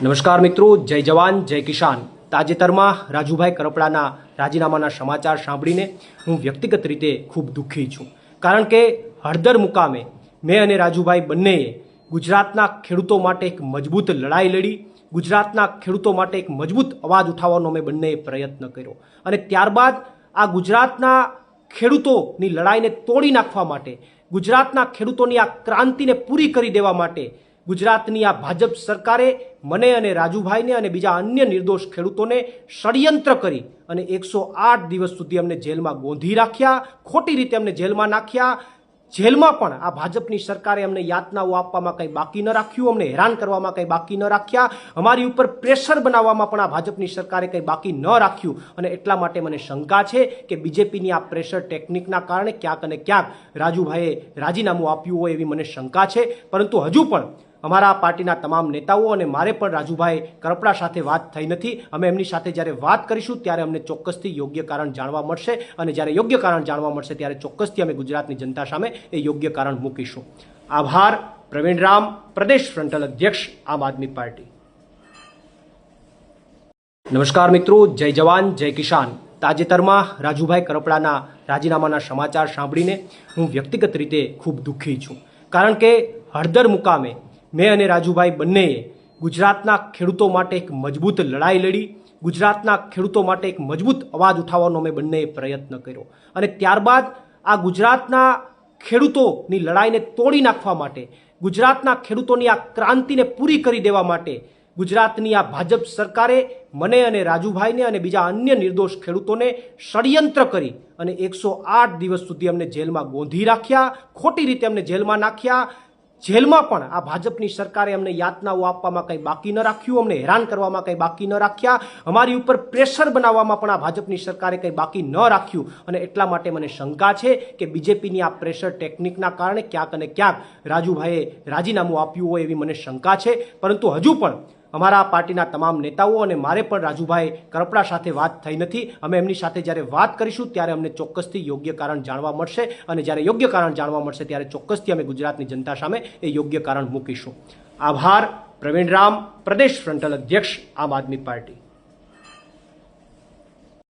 નમસ્કાર મિત્રો, જય જવાન જય કિસાન। તાજેતરમાં રાજુભાઈ કરપડાના રાજીનામાના સમાચાર સાંભળીને હું વ્યક્તિગત રીતે ખૂબ દુઃખી છું, કારણ કે હળદર મુકામે મેં અને રાજુભાઈ બંનેએ ગુજરાતના ખેડૂતો માટે એક મજબૂત લડાઈ લડી, ગુજરાતના ખેડૂતો માટે એક મજબૂત અવાજ ઉઠાવવાનો અમે બંનેએ પ્રયત્ન કર્યો અને ત્યારબાદ આ ગુજરાતના ખેડૂતોની લડાઈને તોડી નાખવા માટે, ગુજરાતના ખેડૂતોની આ ક્રાંતિને પૂરી કરી દેવા માટે ગુજરાતની આ ભાજપ સરકારે મને અને રાજુભાઈને અને બીજા અન્ય નિર્દોષ ખેડૂતોને ષડયંત્ર કરી અને 108 દિવસ સુધી અમને જેલમાં ગોંધી રાખ્યા, ખોટી રીતે અમને જેલમાં નાખ્યા। જેલમાં પણ આ ભાજપની સરકારે અમને યાતનાઓ આપવામાં કંઈ બાકી ન રાખ્યું, અમને હેરાન કરવામાં કંઈ બાકી ન રાખ્યા, અમારી ઉપર પ્રેશર બનાવવામાં પણ આ ભાજપની સરકારે કંઈ બાકી ન રાખ્યું અને એટલા માટે મને શંકા છે કે બીજેપીની આ પ્રેશર ટેકનિકના કારણે ક્યાંક અને ક્યાંક રાજુભાઈએ રાજીનામું આપ્યું હોય એવી મને શંકા છે। પરંતુ હજુ પણ અમારા પાર્ટીના તમામ નેતાઓ અને મારે પણ રાજુભાઈ કરપડા સાથે વાત થઈ નથી। અમે એમની સાથે જ્યારે વાત કરીશું ત્યારે અમને ચોક્કસથી યોગ્ય કારણ જાણવા મળશે અને જ્યારે યોગ્ય કારણ જાણવા મળશે ત્યારે ચોક્કસથી અમે ગુજરાતની જનતા સામે એ યોગ્ય કારણ મૂકીશું। આભાર। પ્રવીણ રામ, પ્રદેશ ફ્રન્ટલ અધ્યક્ષ, આમ આદમી પાર્ટી। નમસ્કાર મિત્રો, જય જવાન જય કિસાન। તાજેતરમાં રાજુભાઈ કરપડાના રાજીનામાના સમાચાર સાંભળીને હું વ્યક્તિગત રીતે ખૂબ દુઃખી છું, કારણ કે હળદર મુકામે મેં અને રાજુભાઈ બંનેએ ગુજરાતના ખેડૂતો માટે એક મજબૂત લડાઈ લડી, ગુજરાતના ખેડૂતો માટે એક મજબૂત અવાજ ઉઠાવવાનો અમે બંનેએ પ્રયત્ન કર્યો અને ત્યારબાદ આ ગુજરાતના ખેડૂતોની લડાઈને તોડી નાખવા માટે, ગુજરાતના ખેડૂતોની આ ક્રાંતિને પૂરી કરી દેવા માટે ગુજરાતની આ ભાજપ સરકારે મને અને રાજુભાઈને અને બીજા અન્ય નિર્દોષ ખેડૂતોને ષડયંત્ર કરી અને 108 દિવસ સુધી અમને જેલમાં ગોંધી રાખ્યા, ખોટી રીતે અમને જેલમાં નાખ્યા। જેલમાં પણ આ ભાજપની સરકારે અમને યાતનાઓ આપવામાં કંઈ બાકી ન રાખ્યું, અમને હેરાન કરવામાં કંઈ બાકી ન રાખ્યા, અમારી ઉપર પ્રેશર બનાવવામાં પણ આ ભાજપની સરકારે કંઈ બાકી ન રાખ્યું અને એટલા માટે મને શંકા છે કે બીજેપીની આ પ્રેશર ટેકનિકના કારણે ક્યાંક અને ક્યાંક રાજુભાઈએ રાજીનામું આપ્યું હોય એવી મને શંકા છે। પરંતુ હજુ પણ અમારા પાર્ટીના તમામ નેતાઓ અને મારે પણ રાજુભાઈ કરપડા સાથે વાત થઈ નથી। અમે એમની સાથે જ્યારે વાત કરીશું ત્યારે અમને ચોક્કસથી યોગ્ય કારણ જાણવા મળશે અને જ્યારે યોગ્ય કારણ જાણવા મળશે ત્યારે ચોક્કસથી અમે ગુજરાતની જનતા સામે એ યોગ્ય કારણ મૂકીશું। આભાર। પ્રવીણ રામ, પ્રદેશ ફ્રન્ટલ અધ્યક્ષ, આમ આદમી પાર્ટી।